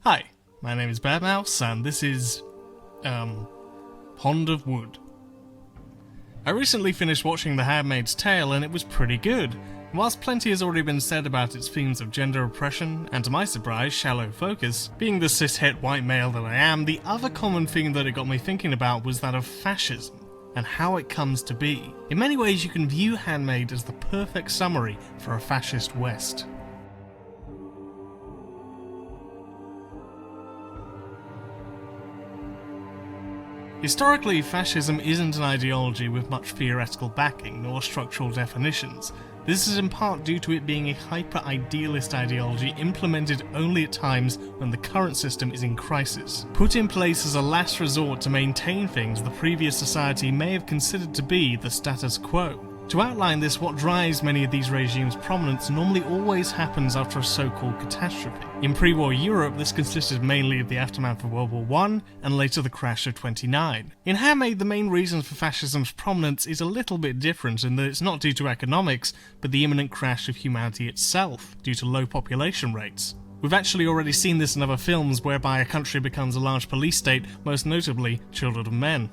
Hi, my name is Badmouse, and this is, Pond of Wood. I recently finished watching The Handmaid's Tale, and it was pretty good. Whilst plenty has already been said about its themes of gender oppression, and to my surprise, shallow focus, being the cishet white male that I am, the other common theme that it got me thinking about was that of fascism, and how it comes to be. In many ways, you can view Handmaid as the perfect summary for a fascist West. Historically, fascism isn't an ideology with much theoretical backing nor structural definitions. This is in part due to it being a hyper-idealist ideology implemented only at times when the current system is in crisis. Put in place as a last resort to maintain things the previous society may have considered to be the status quo. To outline this, what drives many of these regimes' prominence normally always happens after a so-called catastrophe. In pre-war Europe, this consisted mainly of the aftermath of World War I, and later the crash of 29. In Handmaid, the main reason for fascism's prominence is a little bit different in that it's not due to economics, but the imminent crash of humanity itself, due to low population rates. We've actually already seen this in other films whereby a country becomes a large police state, most notably Children of Men.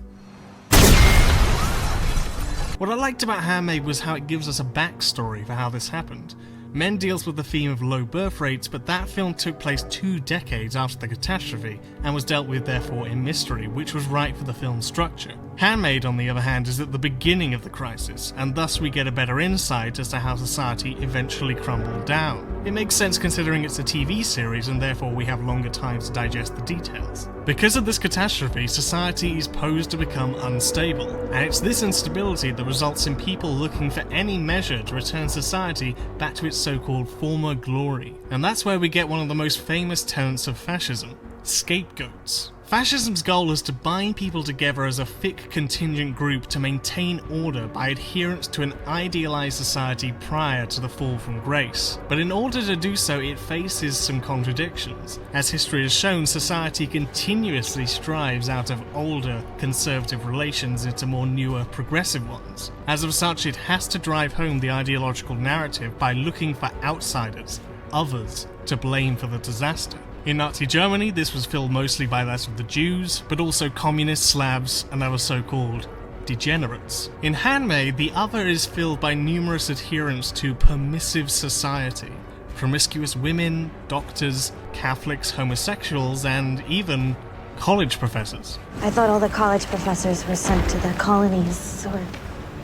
What I liked about Handmaid was how it gives us a backstory for how this happened. Men deals with the theme of low birth rates, but that film took place 2 decades after the catastrophe, and was dealt with therefore in mystery, which was right for the film's structure. Handmaid, on the other hand, is at the beginning of the crisis, and thus we get a better insight as to how society eventually crumbled down. It makes sense considering it's a TV series, and therefore we have longer time to digest the details. Because of this catastrophe, society is posed to become unstable, and it's this instability that results in people looking for any measure to return society back to its so-called former glory. And that's where we get one of the most famous tenets of fascism: scapegoats. Fascism's goal is to bind people together as a thick contingent group to maintain order by adherence to an idealized society prior to the fall from grace. But in order to do so, it faces some contradictions. As history has shown, society continuously strives out of older, conservative relations into more newer, progressive ones. As of such, it has to drive home the ideological narrative by looking for outsiders, others, to blame for the disaster. In Nazi Germany, this was filled mostly by that of the Jews, but also communists, Slavs, and other so-called degenerates. In Handmaid, the other is filled by numerous adherents to permissive society. Promiscuous women, doctors, Catholics, homosexuals, and even college professors. I thought all the college professors were sent to the colonies, or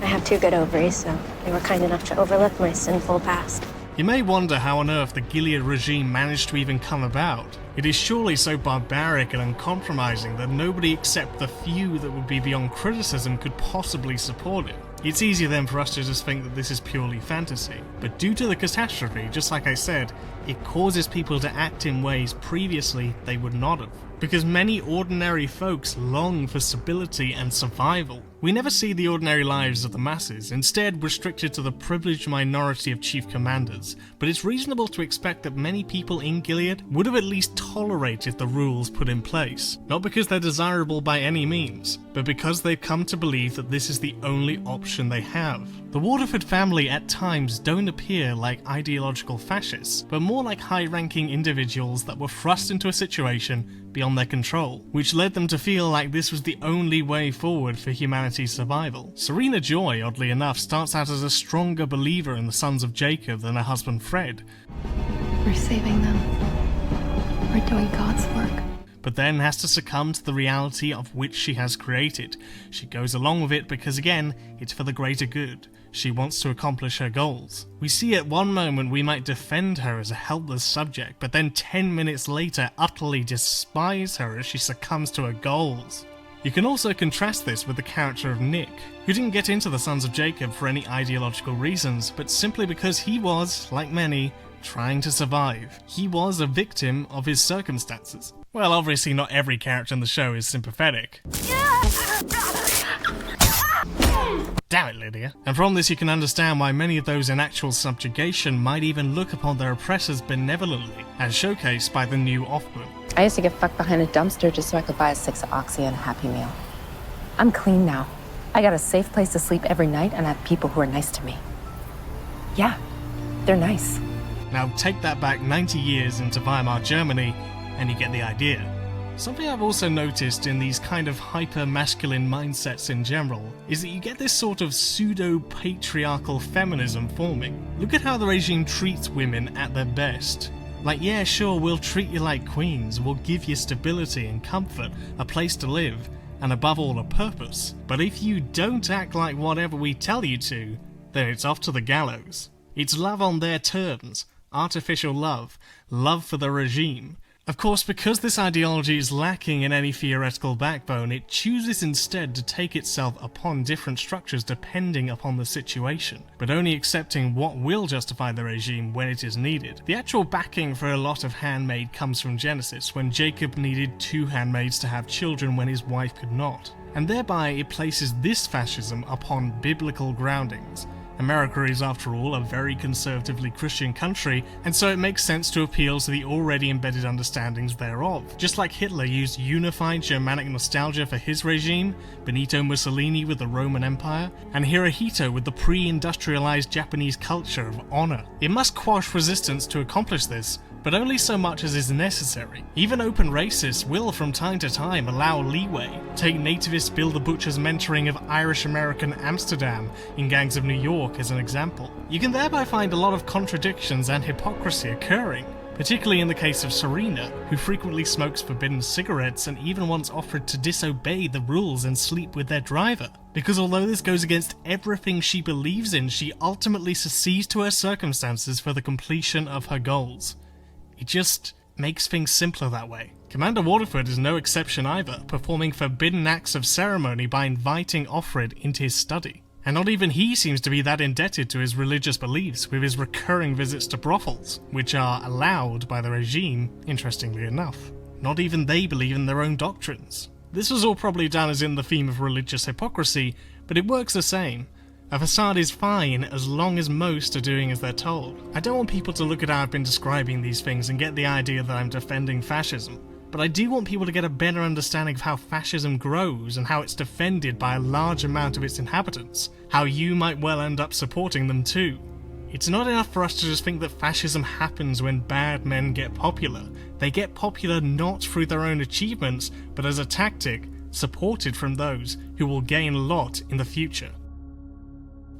I have 2 good ovaries, so they were kind enough to overlook my sinful past. You may wonder how on earth the Gilead regime managed to even come about. It is surely so barbaric and uncompromising that nobody except the few that would be beyond criticism could possibly support it. It's easier then for us to just think that this is purely fantasy. But due to the catastrophe, just like I said, it causes people to act in ways previously they would not have. Because many ordinary folks long for stability and survival. We never see the ordinary lives of the masses, instead restricted to the privileged minority of chief commanders, but it's reasonable to expect that many people in Gilead would have at least tolerated the rules put in place, not because they're desirable by any means, but because they've come to believe that this is the only option they have. The Waterford family at times don't appear like ideological fascists, but more like high-ranking individuals that were thrust into a situation beyond their control, which led them to feel like this was the only way forward for humanity's survival. Serena Joy, oddly enough, starts out as a stronger believer in the sons of Jacob than her husband Fred. We're saving them. We're doing God's work. But then has to succumb to the reality of which she has created. She goes along with it because, again, it's for the greater good. She wants to accomplish her goals. We see at one moment we might defend her as a helpless subject, but then 10 minutes later utterly despise her as she succumbs to her goals. You can also contrast this with the character of Nick, who didn't get into the Sons of Jacob for any ideological reasons, but simply because he was, like many, trying to survive. He was a victim of his circumstances. Well, obviously not every character in the show is sympathetic. Damn it, Lydia. And from this you can understand why many of those in actual subjugation might even look upon their oppressors benevolently, as showcased by the new Offman. I used to get fucked behind a dumpster just so I could buy a 6 of Oxy and a Happy Meal. I'm clean now. I got a safe place to sleep every night and I have people who are nice to me. Yeah, they're nice. Now take that back 90 years into Weimar Germany, and you get the idea. Something I've also noticed in these kind of hyper-masculine mindsets in general is that you get this sort of pseudo-patriarchal feminism forming. Look at how the regime treats women at their best. Like, yeah, sure, we'll treat you like queens, we'll give you stability and comfort, a place to live, and above all a purpose. But if you don't act like whatever we tell you to, then it's off to the gallows. It's love on their terms, artificial love, love for the regime. Of course, because this ideology is lacking in any theoretical backbone, it chooses instead to take itself upon different structures depending upon the situation, but only accepting what will justify the regime when it is needed. The actual backing for a lot of Handmaid comes from Genesis, when Jacob needed 2 handmaids to have children when his wife could not, and thereby it places this fascism upon biblical groundings. America is, after all, a very conservatively Christian country, and so it makes sense to appeal to the already embedded understandings thereof. Just like Hitler used unified Germanic nostalgia for his regime, Benito Mussolini with the Roman Empire, and Hirohito with the pre-industrialized Japanese culture of honor. It must quash resistance to accomplish this, but only so much as is necessary. Even open racists will from time to time allow leeway. Take nativist Bill the Butcher's mentoring of Irish-American Amsterdam in Gangs of New York as an example. You can thereby find a lot of contradictions and hypocrisy occurring, particularly in the case of Serena, who frequently smokes forbidden cigarettes and even once offered to disobey the rules and sleep with their driver. Because although this goes against everything she believes in, she ultimately succeeds to her circumstances for the completion of her goals. It just makes things simpler that way. Commander Waterford is no exception either, performing forbidden acts of ceremony by inviting Offred into his study. And not even he seems to be that indebted to his religious beliefs, with his recurring visits to brothels, which are allowed by the regime, interestingly enough. Not even they believe in their own doctrines. This was all probably done as in the theme of religious hypocrisy, but it works the same. A facade is fine as long as most are doing as they're told. I don't want people to look at how I've been describing these things and get the idea that I'm defending fascism, but I do want people to get a better understanding of how fascism grows and how it's defended by a large amount of its inhabitants, how you might well end up supporting them too. It's not enough for us to just think that fascism happens when bad men get popular. They get popular not through their own achievements, but as a tactic supported from those who will gain a lot in the future.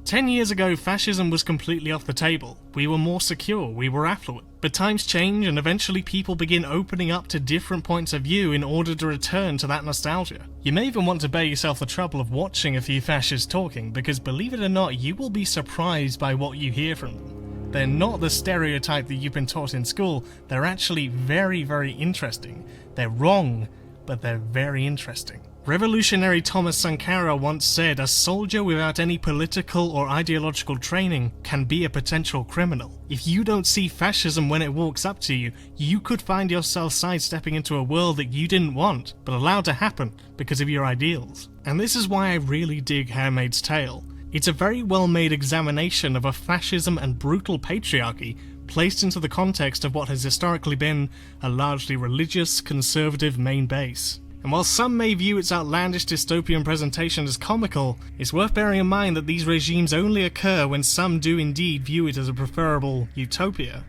10 years ago, fascism was completely off the table. We were more secure, we were affluent. But times change and eventually people begin opening up to different points of view in order to return to that nostalgia. You may even want to bear yourself the trouble of watching a few fascists talking, because believe it or not, you will be surprised by what you hear from them. They're not the stereotype that you've been taught in school, they're actually very, very interesting. They're wrong, but they're very interesting. Revolutionary Thomas Sankara once said, "A soldier without any political or ideological training can be a potential criminal." If you don't see fascism when it walks up to you, you could find yourself sidestepping into a world that you didn't want, but allowed to happen because of your ideals. And this is why I really dig Handmaid's Tale. It's a very well-made examination of a fascism and brutal patriarchy placed into the context of what has historically been a largely religious, conservative main base. And while some may view its outlandish dystopian presentation as comical, it's worth bearing in mind that these regimes only occur when some do indeed view it as a preferable utopia.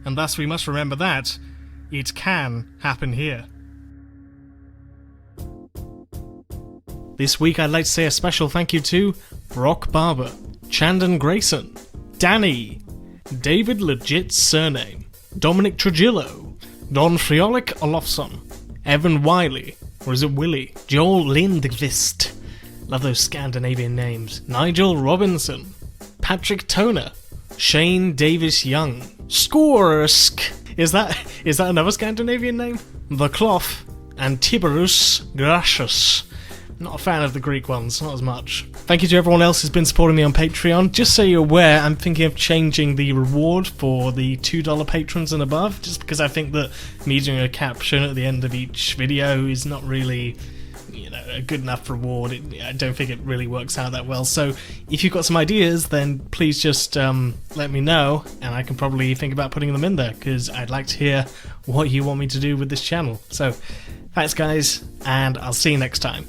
And thus we must remember that it can happen here. This week I'd like to say a special thank you to Brock Barber, Chandon Grayson, Danny, David Legit Surname, Dominic Trujillo, Don Friolic Olofsson, Evan Wiley, or is it Willie? Joel Lindqvist. Love those Scandinavian names. Nigel Robinson. Patrick Toner. Shane Davis Young. Skorsk. Is that another Scandinavian name? The Cloth. And Tiberius Gracious. Not a fan of the Greek ones, not as much. Thank you to everyone else who's been supporting me on Patreon. Just so you're aware, I'm thinking of changing the reward for the $2 patrons and above, just because I think that me doing a caption at the end of each video is not really, a good enough reward. I don't think it really works out that well. So if you've got some ideas, then please just let me know, and I can probably think about putting them in there, because I'd like to hear what you want me to do with this channel. So thanks guys, and I'll see you next time.